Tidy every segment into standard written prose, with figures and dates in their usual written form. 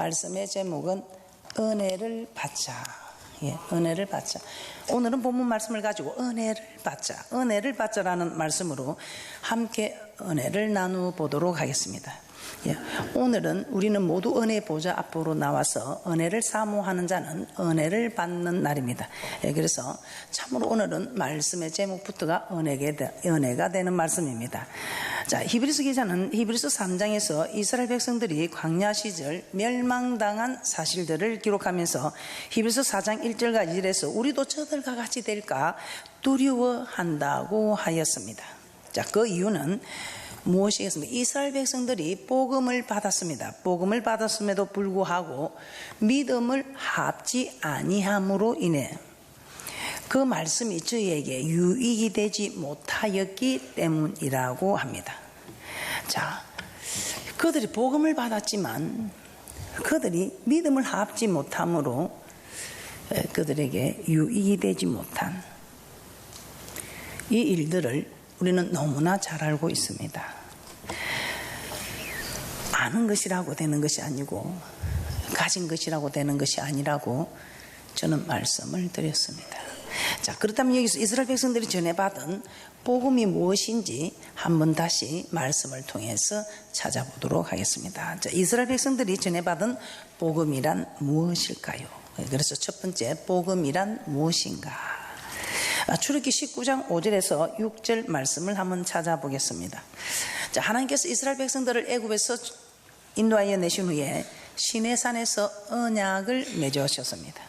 말씀의 제목은 은혜를 받자. 예, 은혜를 받자. 오늘은 본문 말씀을 가지고 은혜를 받자, 은혜를 받자라는 말씀으로 함께 은혜를 나누어 보도록 하겠습니다. 예, 오늘은 우리는 모두 은혜 보좌 앞으로 나와서 은혜를 사모하는 자는 은혜를 받는 날입니다. 예, 그래서 참으로 오늘은 말씀의 제목부터가 은혜가 되는 말씀입니다. 자, 히브리서 기자는 히브리서 3장에서 이스라엘 백성들이 광야 시절 멸망당한 사실들을 기록하면서 히브리서 4장 1절과 2절에서 우리도 저들과 같이 될까 두려워한다고 하였습니다. 자, 그 이유는 무엇이겠습니까? 이스라엘 백성들이 복음을 받았습니다. 복음을 받았음에도 불구하고 믿음을 합지 아니함으로 인해 그 말씀이 저희에게 유익이 되지 못하였기 때문이라고 합니다. 자, 그들이 복음을 받았지만 그들이 믿음을 합지 못함으로 그들에게 유익이 되지 못한 이 일들을 우리는 너무나 잘 알고 있습니다. 아는 것이라고 되는 것이 아니고 가진 것이라고 되는 것이 아니라고 저는 말씀을 드렸습니다. 자, 그렇다면 여기서 이스라엘 백성들이 전해받은 복음이 무엇인지 한번 다시 말씀을 통해서 찾아보도록 하겠습니다. 자, 이스라엘 백성들이 전해받은 복음이란 무엇일까요? 그래서 첫 번째, 복음이란 무엇인가? 출애굽기 19장 5절에서 6절 말씀을 한번 찾아보겠습니다. 자, 하나님께서 이스라엘 백성들을 애굽에서 인도하여 내신 후에 시내산에서 언약을 맺으셨습니다.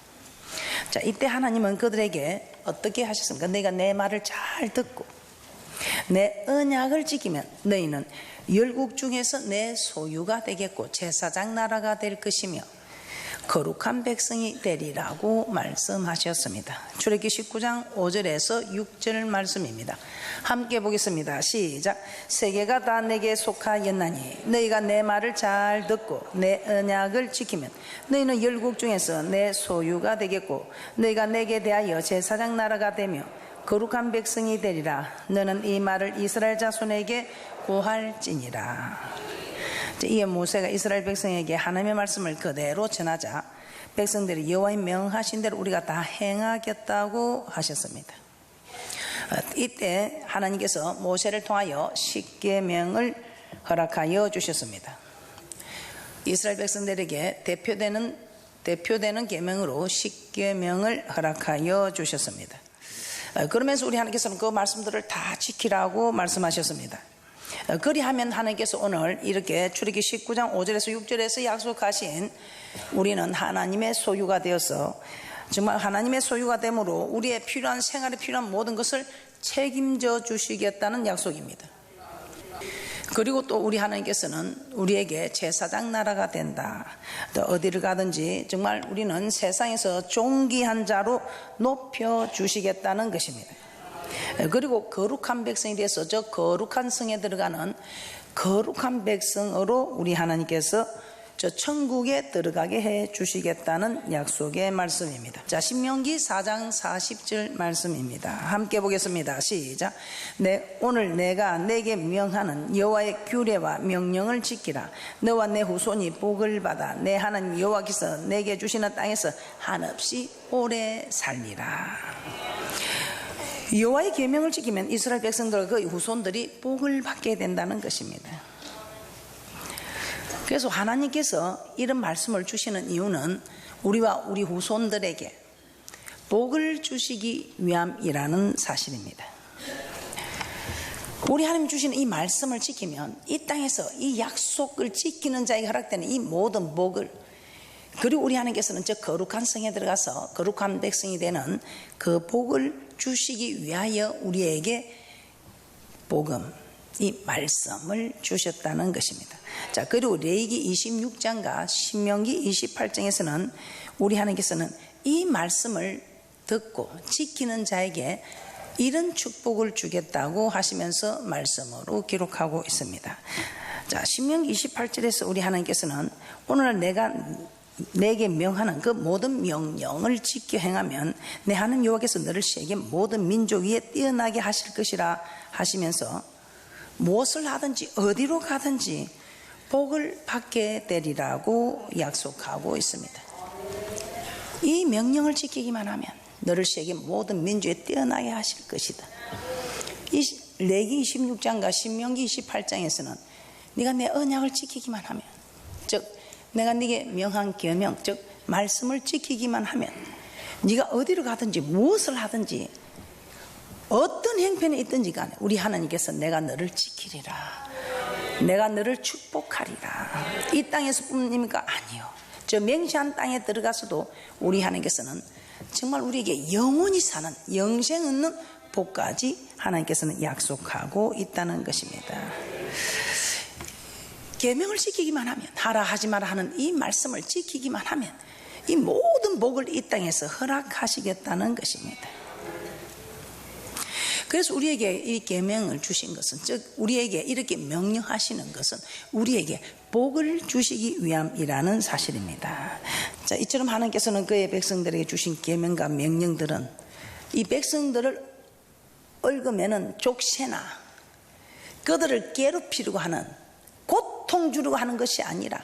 자, 이때 하나님은 그들에게 어떻게 하셨습니까? 너희가 내 말을 잘 듣고 내 언약을 지키면 너희는 열국 중에서 내 소유가 되겠고 제사장 나라가 될 것이며 거룩한 백성이 되리라고 말씀하셨습니다. 출애굽기 19장 5절에서 6절 말씀입니다. 함께 보겠습니다. 시작. 세계가 다 내게 속하였나니 너희가 내 말을 잘 듣고 내 언약을 지키면 너희는 열국 중에서 내 소유가 되겠고 너희가 내게 대하여 제사장 나라가 되며 거룩한 백성이 되리라. 너는 이 말을 이스라엘 자손에게 고할지니라. 이에 모세가 이스라엘 백성에게 하나님의 말씀을 그대로 전하자 백성들이 여호와의 명하신 대로 우리가 다 행하겠다고 하셨습니다. 이때 하나님께서 모세를 통하여 십계명을 허락하여 주셨습니다. 이스라엘 백성들에게 대표되는 계명으로 십계명을 허락하여 주셨습니다. 그러면서 우리 하나님께서는 그 말씀들을 다 지키라고 말씀하셨습니다. 그리하면 하나님께서 오늘 이렇게 출애굽기 19장 5절에서 6절에서 약속하신 우리는 하나님의 소유가 되어서 정말 하나님의 소유가 되므로 우리의 필요한 생활에 필요한 모든 것을 책임져 주시겠다는 약속입니다. 그리고 또 우리 하나님께서는 우리에게 제사장 나라가 된다. 또 어디를 가든지 정말 우리는 세상에서 존귀한 자로 높여주시겠다는 것입니다. 그리고 거룩한 백성이 돼서 저 거룩한 성에 들어가는 거룩한 백성으로 우리 하나님께서 저 천국에 들어가게 해 주시겠다는 약속의 말씀입니다. 자, 신명기 4장 40절 말씀입니다. 함께 보겠습니다. 시작. 오늘 내가 내게 명하는 여호와의 규례와 명령을 지키라. 너와 내 후손이 복을 받아 내 하나님 여호와께서 내게 주시는 땅에서 한없이 오래 살리라. 여호와의 계명을 지키면 이스라엘 백성들과 그 후손들이 복을 받게 된다는 것입니다. 그래서 하나님께서 이런 말씀을 주시는 이유는 우리와 우리 후손들에게 복을 주시기 위함이라는 사실입니다. 우리 하나님 주시는 이 말씀을 지키면 이 땅에서 이 약속을 지키는 자에게 허락되는 이 모든 복을, 그리고 우리 하나님께서는 저 거룩한 성에 들어가서 거룩한 백성이 되는 그 복을 주시기 위하여 우리에게 복음, 이 말씀을 주셨다는 것입니다. 자, 그리고 레위기 26장과 신명기 28장에서는 우리 하나님께서는 이 말씀을 듣고 지키는 자에게 이런 축복을 주겠다고 하시면서 말씀으로 기록하고 있습니다. 자, 신명기 28절에서 우리 하나님께서는 오늘날 내게 명하는 그 모든 명령을 지켜 행하면 내 하나님 여호와께서 너를 세계 모든 민족 위에 뛰어나게 하실 것이라 하시면서 무엇을 하든지 어디로 가든지 복을 받게 되리라고 약속하고 있습니다. 이 명령을 지키기만 하면 너를 세계 모든 민족에 뛰어나게 하실 것이다. 레기 26장과 신명기 28장에서는 네가 내 언약을 지키기만 하면, 즉 내가 네게 명한 계명, 즉 말씀을 지키기만 하면 네가 어디로 가든지 무엇을 하든지 어떤 형편에 있든지 간에 우리 하나님께서 내가 너를 지키리라, 내가 너를 축복하리라. 이 땅에서 뿐입니까? 아니요. 저 맹세한 땅에 들어가서도 우리 하나님께서는 정말 우리에게 영원히 사는 영생 없는 복까지 하나님께서는 약속하고 있다는 것입니다. 계명을 지키기만 하면, 하라 하지 마라 하는 이 말씀을 지키기만 하면 이 모든 복을 이 땅에서 허락하시겠다는 것입니다. 그래서 우리에게 이 계명을 주신 것은, 즉 우리에게 이렇게 명령하시는 것은 우리에게 복을 주시기 위함이라는 사실입니다. 자, 이처럼 하나님께서는 그의 백성들에게 주신 계명과 명령들은 이 백성들을 얽으면은 족쇄나 그들을 괴롭히려고 하는, 고통 주려고 하는 것이 아니라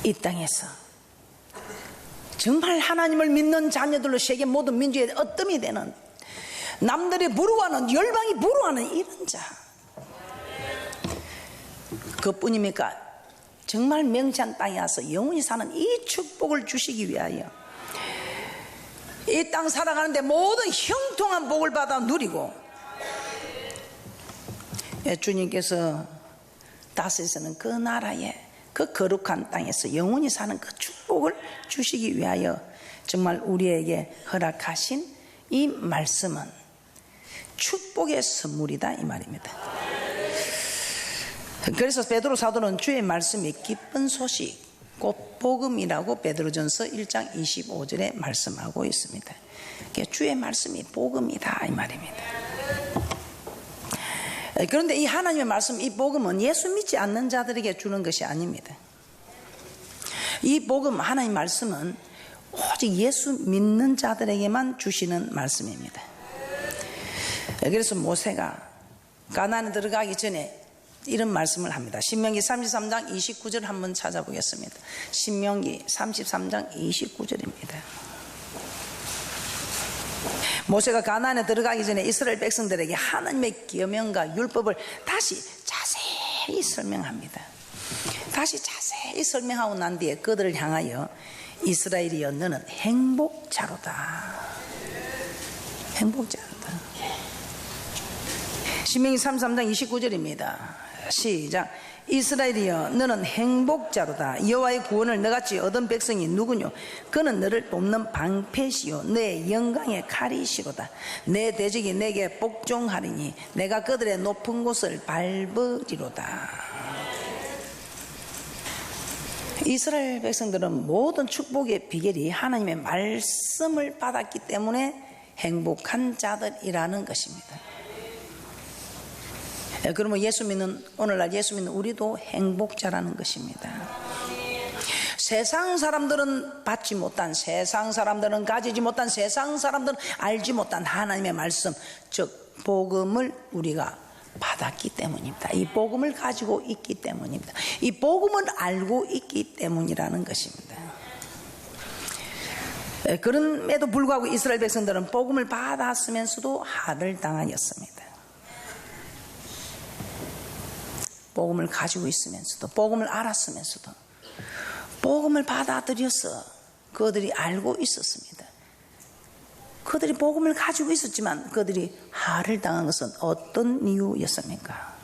이 땅에서 정말 하나님을 믿는 자녀들로 세계 모든 민족에 어뜸이 되는, 남들이 부러워하는, 열방이 부러워하는 이런 자, 그뿐입니까? 정말 명찬 땅에 와서 영원히 사는 이 축복을 주시기 위하여 이 땅 살아가는데 모든 형통한 복을 받아 누리고, 주님께서 다스리시는 그 나라에, 그 거룩한 땅에서 영원히 사는 그 축복을 주시기 위하여 정말 우리에게 허락하신 이 말씀은 축복의 선물이다, 이 말입니다. 그래서 베드로 사도는 주의 말씀이 기쁜 소식, 곧 복음이라고 베드로전서 1장 25절에 말씀하고 있습니다. 주의 말씀이 복음이다, 이 말입니다. 그런데 이 하나님의 말씀, 이 복음은 예수 믿지 않는 자들에게 주는 것이 아닙니다. 이 복음, 하나님의 말씀은 오직 예수 믿는 자들에게만 주시는 말씀입니다. 그래서 모세가 가나안에 들어가기 전에 이런 말씀을 합니다. 신명기 33장 29절 한번 찾아보겠습니다. 신명기 33장 29절입니다. 모세가 가나안에 들어가기 전에 이스라엘 백성들에게 하나님의 계명과 율법을 다시 자세히 설명합니다. 다시 자세히 설명하고 난 뒤에 그들을 향하여 이스라엘이여 너는 행복자로다, 행복자로다. 신명기 33장 29절입니다. 시작. 이스라엘이여 너는 행복자로다. 여호와의 구원을 너같이 얻은 백성이 누구뇨? 그는 너를 돕는 방패시요 내 영광의 칼이시로다. 내 대적이 내게 복종하리니 내가 그들의 높은 곳을 밟으리로다. 이스라엘 백성들은 모든 축복의 비결이 하나님의 말씀을 받았기 때문에 행복한 자들이라는 것입니다. 그러면 오늘날 예수 믿는 우리도 행복자라는 것입니다. 세상 사람들은 받지 못한, 세상 사람들은 가지지 못한, 세상 사람들은 알지 못한 하나님의 말씀, 즉 복음을 우리가 받았기 때문입니다. 이 복음을 가지고 있기 때문입니다. 이 복음을 알고 있기 때문이라는 것입니다. 그럼에도 불구하고 이스라엘 백성들은 복음을 받았으면서도 할을 당하였습니다. 복음을 가지고 있으면서도, 복음을 알았으면서도, 복음을 받아들여서 그들이 알고 있었습니다. 그들이 복음을 가지고 있었지만 그들이 할을 당한 것은 어떤 이유였습니까?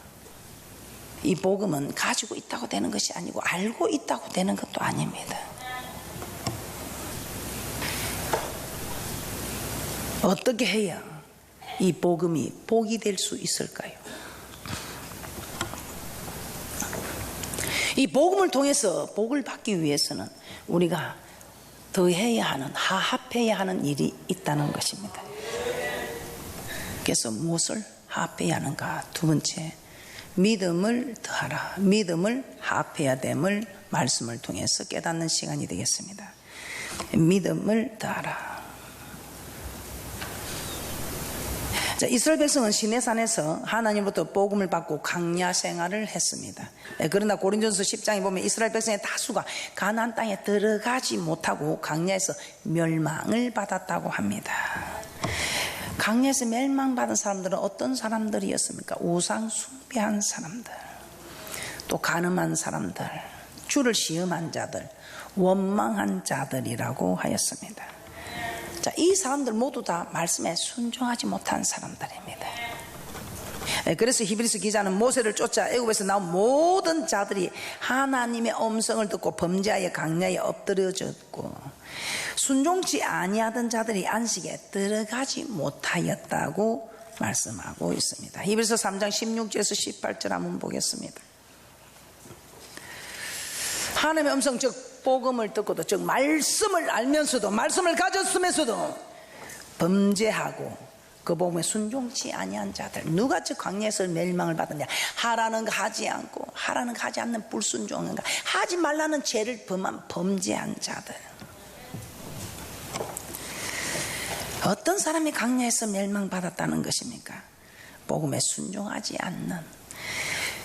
이 복음은 가지고 있다고 되는 것이 아니고 알고 있다고 되는 것도 아닙니다. 어떻게 해야 이 복음이 복이 될 수 있을까요? 이 복음을 통해서 복을 받기 위해서는 우리가 더해야 하는, 하합해야 하는 일이 있다는 것입니다. 그래서 무엇을 하합해야 하는가? 두 번째, 믿음을 더하라. 믿음을 하합해야 됨을 말씀을 통해서 깨닫는 시간이 되겠습니다. 믿음을 더하라. 자, 이스라엘 백성은 시내산에서 하나님으로부터 복음을 받고 광야 생활을 했습니다. 그러나 고린도전서 10장에 보면 이스라엘 백성의 다수가 가나안 땅에 들어가지 못하고 광야에서 멸망을 받았다고 합니다. 광야에서 멸망받은 사람들은 어떤 사람들이었습니까? 우상 숭배한 사람들, 또 간음한 사람들, 주를 시험한 자들, 원망한 자들이라고 하였습니다. 자, 이 사람들 모두 다 말씀에 순종하지 못한 사람들입니다. 그래서 히브리서 기자는 모세를 쫓아 애굽에서 나온 모든 자들이 하나님의 음성을 듣고 범죄하여 광야에 엎드려졌고 순종치 아니하던 자들이 안식에 들어가지 못하였다고 말씀하고 있습니다. 히브리서 3장 16절에서 18절 한번 보겠습니다. 하나님의 음성 즉 복음을 듣고도 즉 말씀을 알면서도 말씀을 가졌으면서도 범죄하고 그 복음에 순종치 아니한 자들, 누가 즉 광야에서 멸망을 받느냐? 하라는 거 하지 않고 하라는 거 하지 않는 불순종한가, 하지 말라는 죄를 범한 범죄한 자들. 어떤 사람이 광야에서 멸망받았다는 것입니까? 복음에 순종하지 않는.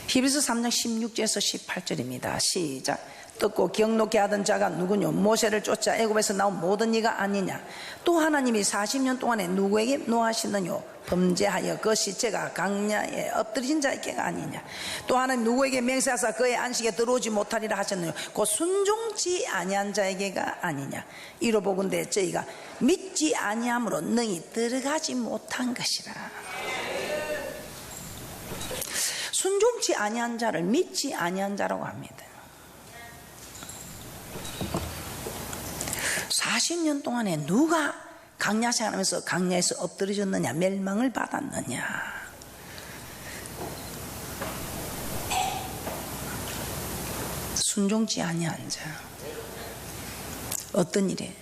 히브리서 3장 16절에서 18절입니다. 시작. 듣고 기억놓게 하던 자가 누구뇨? 모세를 쫓아 애굽에서 나온 모든 이가 아니냐? 또 하나님이 40년 동안에 누구에게 노하시느뇨? 범죄하여 그 시체가 광야에 엎드린 자에게가 아니냐? 또 하나님 누구에게 맹세하사 그의 안식에 들어오지 못하리라 하셨느뇨? 곧 순종치 아니한 자에게가 아니냐? 이로 보건대 저희가 믿지 아니함으로 능히 들어가지 못한 것이라. 순종치 아니한 자를 믿지 아니한 자라고 합니다. 40년 동안에 누가 광야 생활하면서 광야에서 엎드려졌느냐? 멸망을 받았느냐? 순종치 아니한 자. 어떤 일에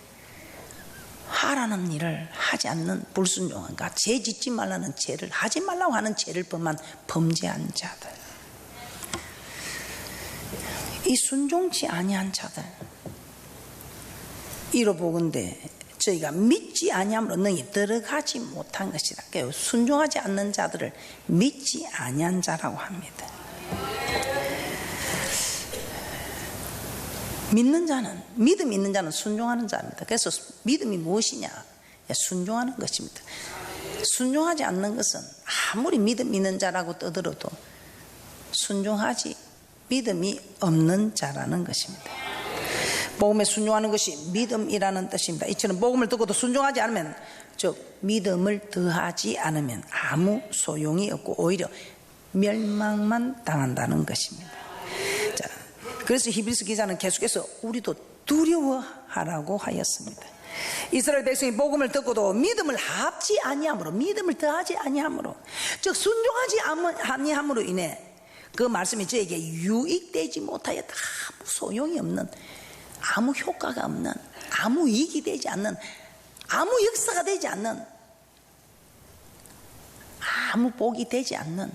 하라는 일을 하지 않는 불순종한가, 죄 짓지 말라는 죄를 하지 말라고 하는 죄를 범한 범죄한 자들, 이 순종치 아니한 자들, 이로 보건대 저희가 믿지 아니함으로 능히 들어가지 못한 것이다. 그러니까 순종하지 않는 자들을 믿지 아니한 자라고 합니다. 믿음 있는 자는 순종하는 자입니다. 그래서 믿음이 무엇이냐? 순종하는 것입니다. 순종하지 않는 것은 아무리 믿음 있는 자라고 떠들어도 순종하지 믿음이 없는 자라는 것입니다. 복음에 순종하는 것이 믿음이라는 뜻입니다. 이처럼 복음을 듣고도 순종하지 않으면, 즉 믿음을 더하지 않으면 아무 소용이 없고 오히려 멸망만 당한다는 것입니다. 자, 그래서 히브리서 기자는 계속해서 우리도 두려워하라고 하였습니다. 이스라엘 백성이 복음을 듣고도 믿음을 합지 아니함으로, 믿음을 더하지 아니함으로, 즉 순종하지 아니함으로 인해 그 말씀이 저에게 유익되지 못하여 아무 소용이 없는, 아무 효과가 없는, 아무 이익이 되지 않는, 아무 역사가 되지 않는, 아무 복이 되지 않는.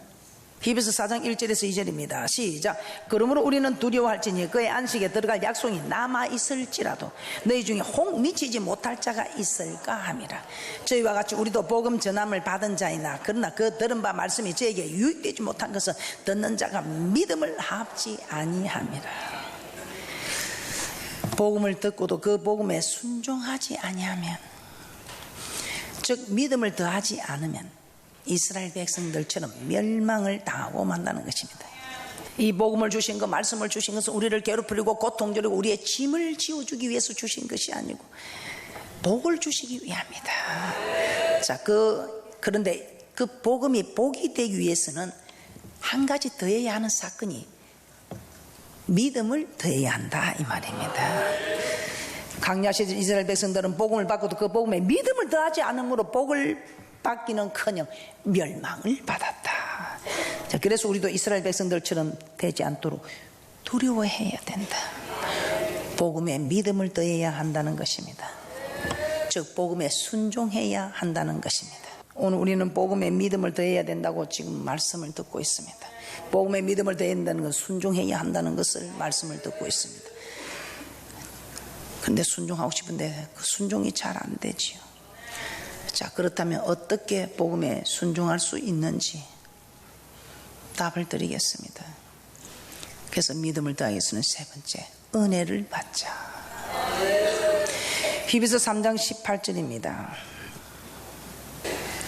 히브리서 4장 1절에서 2절입니다. 시작. 그러므로 우리는 두려워할지니 그의 안식에 들어갈 약속이 남아있을지라도 너희 중에 혹 미치지 못할 자가 있을까 함이라. 저희와 같이 우리도 복음 전함을 받은 자이나 그러나 그 들은 바 말씀이 저에게 유익되지 못한 것은 듣는 자가 믿음을 합지 아니함이라. 복음을 듣고도 그 복음에 순종하지 아니하면, 즉 믿음을 더하지 않으면 이스라엘 백성들처럼 멸망을 당하고 만다는 것입니다. 이 복음을 주신 것, 말씀을 주신 것은 우리를 괴롭히고 고통 주려고 우리의 짐을 지어주기 위해서 주신 것이 아니고 복을 주시기 위함이다. 자, 그런데 그 복음이 복이 되기 위해서는 한 가지 더해야 하는 사건이 믿음을 더해야 한다 이 말입니다. 광야 시절 이스라엘 백성들은 복음을 받고도 그 복음에 믿음을 더하지 않으므로 복을 받기는커녕 멸망을 받았다. 자, 그래서 우리도 이스라엘 백성들처럼 되지 않도록 두려워해야 된다. 복음에 믿음을 더해야 한다는 것입니다. 즉 복음에 순종해야 한다는 것입니다. 오늘 우리는 복음에 믿음을 더해야 된다고 지금 말씀을 듣고 있습니다. 복음에 믿음을 더해야 한다는 건 순종해야 한다는 것을 말씀을 듣고 있습니다. 그런데 순종하고 싶은데 그 순종이 잘 안 되지요. 자, 그렇다면 어떻게 복음에 순종할 수 있는지 답을 드리겠습니다. 그래서 믿음을 더하기 위해서는 세 번째, 은혜를 받자. 히브리서 3장 18절입니다.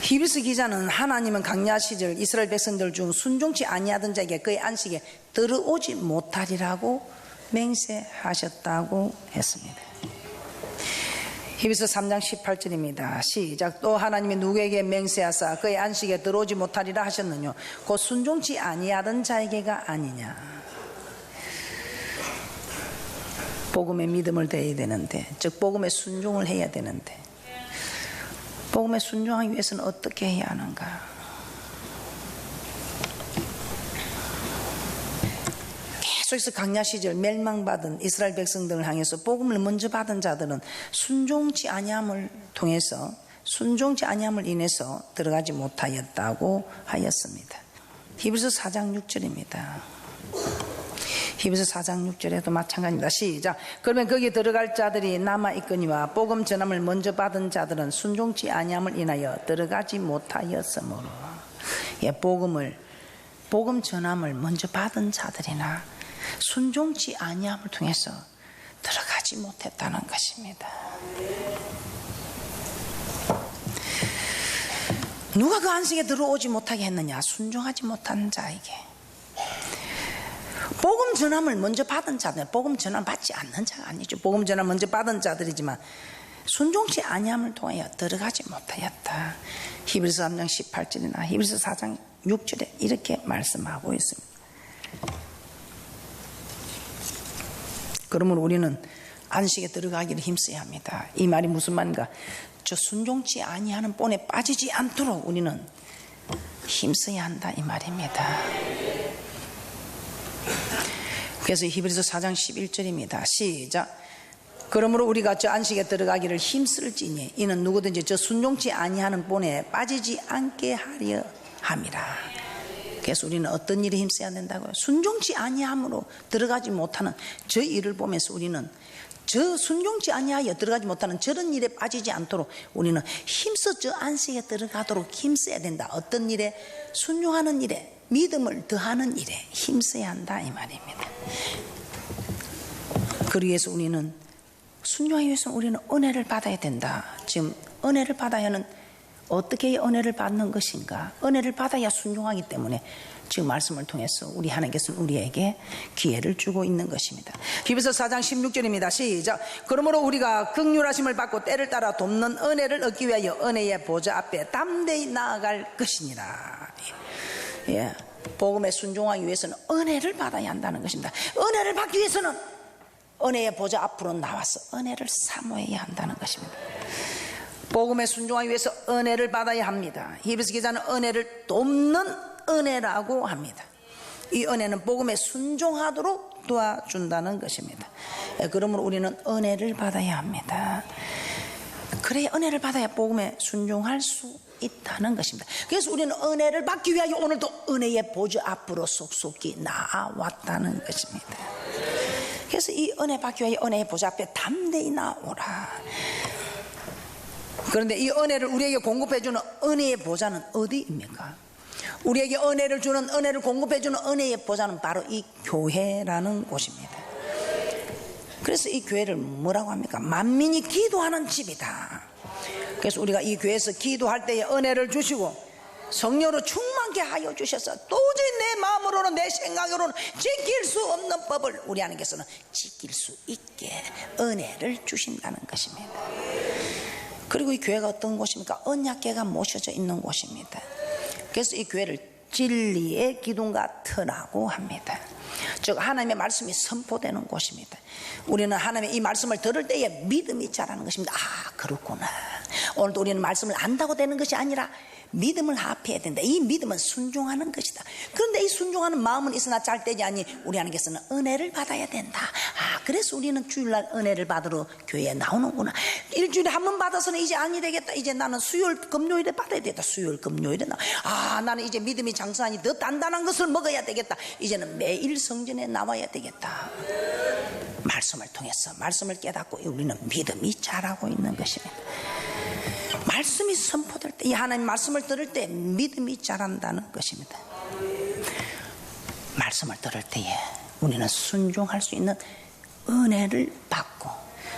히브리서 기자는 하나님은 광야 시절 이스라엘 백성들 중 순종치 아니하던 자에게 그의 안식에 들어오지 못하리라고 맹세하셨다고 했습니다. 히브리서 3장 18절입니다. 시작. 또 하나님이 누구에게 맹세하사 그의 안식에 들어오지 못하리라 하셨느냐? 곧 순종치 아니하던 자에게가 아니냐. 복음에 믿음을 대해야 되는데, 즉 복음에 순종을 해야 되는데, 복음에 순종하기 위해서는 어떻게 해야 하는가? 계속해서 광야 시절 멸망받은 이스라엘 백성들을 향해서 복음을 먼저 받은 자들은 순종치 아니함을 통해서, 순종치 아니함을 인해서 들어가지 못하였다고 하였습니다. 히브리서 4장 6절입니다. 히브리서 4장 6절에도 마찬가지입니다. 시작. 그러면 거기에 들어갈 자들이 남아있거니와 복음 전함을 먼저 받은 자들은 순종치 아니함을 인하여 들어가지 못하였으므로. 예, 복음 전함을 먼저 받은 자들이나 순종치 아니함을 통해서 들어가지 못했다는 것입니다. 누가 그 안식에 들어오지 못하게 했느냐? 순종하지 못한 자에게. 복음 전함을 먼저 받은 자들, 복음 전함 받지 않는 자가 아니죠. 복음 전함 먼저 받은 자들이지만 순종치 아니함을 통하여 들어가지 못하였다. 히브리서 3장 18절이나 히브리서 4장 6절에 이렇게 말씀하고 있습니다. 그러므로 우리는 안식에 들어가기를 힘써야 합니다. 이 말이 무슨 말인가? 저 순종치 아니하는 본에 빠지지 않도록 우리는 힘써야 한다 이 말입니다. 그래서 히브리서 4장 11절입니다. 시작. 그러므로 우리가 저 안식에 들어가기를 힘쓸지니 이는 누구든지 저 순종치 아니하는 본에 빠지지 않게 하려 함이라. 그래서 우리는 어떤 일에 힘써야 된다고요? 순종치 아니함으로 들어가지 못하는 저 일을 보면서 우리는 저 순종치 아니하여 들어가지 못하는 저런 일에 빠지지 않도록 우리는 힘써 저 안식에 들어가도록 힘써야 된다. 어떤 일에? 순종하는 일에, 믿음을 더하는 일에 힘써야 한다 이 말입니다. 그러기 위해서 우리는 순종하기 위해서 우리는 은혜를 받아야 된다. 지금 은혜를 받아야 하는, 어떻게 은혜를 받는 것인가? 은혜를 받아야 순종하기 때문에 지금 말씀을 통해서 우리 하나님께서는 우리에게 기회를 주고 있는 것입니다. 히브리서 4장 16절입니다. 시작. 그러므로 우리가 긍휼하심을 받고 때를 따라 돕는 은혜를 얻기 위하여 은혜의 보좌 앞에 담대히 나아갈 것이니라. 예, 복음에 순종하기 위해서는 은혜를 받아야 한다는 것입니다. 은혜를 받기 위해서는 은혜의 보좌 앞으로 나와서 은혜를 사모해야 한다는 것입니다. 복음에 순종하기 위해서 은혜를 받아야 합니다. 히브리서 기자는 은혜를 돕는 은혜라고 합니다. 이 은혜는 복음에 순종하도록 도와준다는 것입니다. 그러므로 우리는 은혜를 받아야 합니다. 그래야 은혜를 받아야 복음에 순종할 수 있다는 것입니다. 그래서 우리는 은혜를 받기 위하여 오늘도 은혜의 보좌 앞으로 속속히 나아왔다는 것입니다. 그래서 이 은혜 받기 위하여 은혜의 보좌 앞에 담대히 나오라. 그런데 이 은혜를 우리에게 공급해주는 은혜의 보좌는 어디입니까? 우리에게 은혜를 주는, 은혜를 공급해주는 은혜의 보좌는 바로 이 교회라는 곳입니다. 그래서 이 교회를 뭐라고 합니까? 만민이 기도하는 집이다. 그래서 우리가 이 교회에서 기도할 때에 은혜를 주시고 성령으로 충만케 하여 주셔서 도저히 내 마음으로는 내 생각으로는 지킬 수 없는 법을 우리 하나님께서는 지킬 수 있게 은혜를 주신다는 것입니다. 그리고 이 교회가 어떤 곳입니까? 언약궤가 모셔져 있는 곳입니다. 그래서 이 교회를 진리의 기둥과 터라고 합니다. 즉 하나님의 말씀이 선포되는 곳입니다. 우리는 하나님의 이 말씀을 들을 때에 믿음이 자라는 것입니다. 아, 그렇구나. 오늘도 우리는 말씀을 안다고 되는 것이 아니라 믿음을 합해야 된다. 이 믿음은 순종하는 것이다. 그런데 이 순종하는 마음은 있으나 잘 되지 않니 우리 하나님께서는 은혜를 받아야 된다. 아, 그래서 우리는 주일날 은혜를 받으러 교회에 나오는구나. 일주일에 한 번 받아서는 이제 아니 되겠다. 이제 나는 수요일 금요일에 받아야 되겠다. 수요일 금요일에 아, 나는 이제 믿음이 장성하니 더 단단한 것을 먹어야 되겠다. 이제는 매일 성전에 나와야 되겠다. 말씀을 통해서 말씀을 깨닫고 우리는 믿음이 자라고 있는 것입니다. 말씀이 선포될 때, 이 하나님 말씀을 들을 때 믿음이 자란다는 것입니다. 말씀을 들을 때에 우리는 순종할 수 있는 은혜를 받고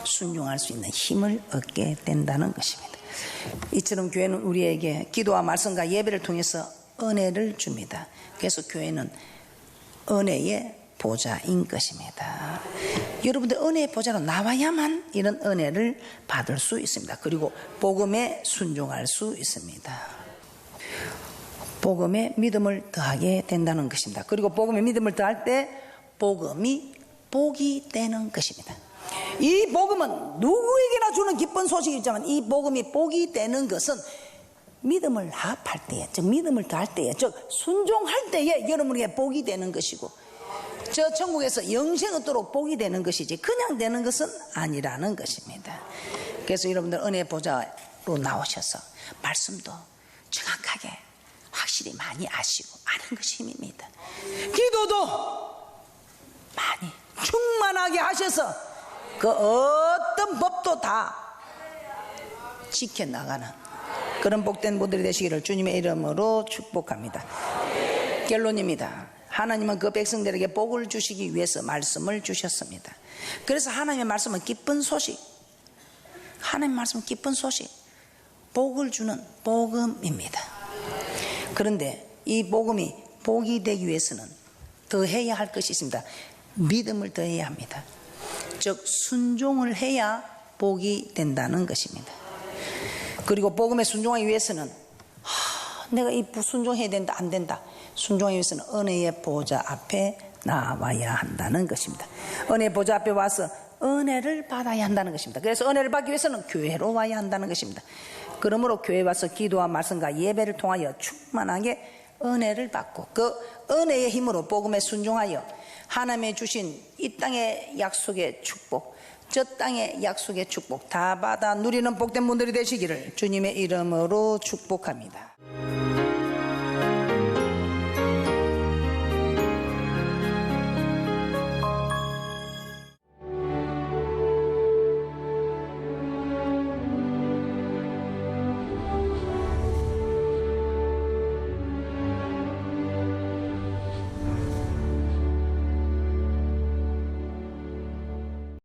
순종할 수 있는 힘을 얻게 된다는 것입니다. 이처럼 교회는 우리에게 기도와 말씀과 예배를 통해서 은혜를 줍니다. 그래서 교회는 은혜의 보좌인 것입니다. 여러분들 은혜의 보좌로 나와야만 이런 은혜를 받을 수 있습니다. 그리고 복음에 순종할 수 있습니다. 복음에 믿음을 더하게 된다는 것입니다. 그리고 복음에 믿음을 더할 때 복음이 복이 되는 것입니다. 이 복음은 누구에게나 주는 기쁜 소식이지만 이 복음이 복이 되는 것은 믿음을 합할 때에, 즉 믿음을 더할 때에, 즉 순종할 때에 여러분에게 복이 되는 것이고, 저 천국에서 영생 얻도록 복이 되는 것이지 그냥 되는 것은 아니라는 것입니다. 그래서 여러분들 은혜 보좌로 나오셔서 말씀도 정확하게 확실히 많이 아시고 아는 것이 힘입니다. 기도도 많이 충만하게 하셔서 그 어떤 법도 다 지켜나가는 그런 복된 분들이 되시기를 주님의 이름으로 축복합니다. 결론입니다. 하나님은 그 백성들에게 복을 주시기 위해서 말씀을 주셨습니다. 그래서 하나님의 말씀은 기쁜 소식, 하나님의 말씀은 기쁜 소식, 복을 주는 복음입니다. 그런데 이 복음이 복이 되기 위해서는 더해야 할 것이 있습니다. 믿음을 더해야 합니다. 즉 순종을 해야 복이 된다는 것입니다. 그리고 복음에 순종하기 위해서는 내가 이 순종해야 된다, 안 된다. 순종하기 위해서는 은혜의 보좌 앞에 나와야 한다는 것입니다. 은혜의 보좌 앞에 와서 은혜를 받아야 한다는 것입니다. 그래서 은혜를 받기 위해서는 교회로 와야 한다는 것입니다. 그러므로 교회에 와서 기도와 말씀과 예배를 통하여 충만하게 은혜를 받고 그 은혜의 힘으로 복음에 순종하여 하나님의 주신 이 땅의 약속의 축복, 저 땅의 약속의 축복 다 받아 누리는 복된 분들이 되시기를 주님의 이름으로 축복합니다.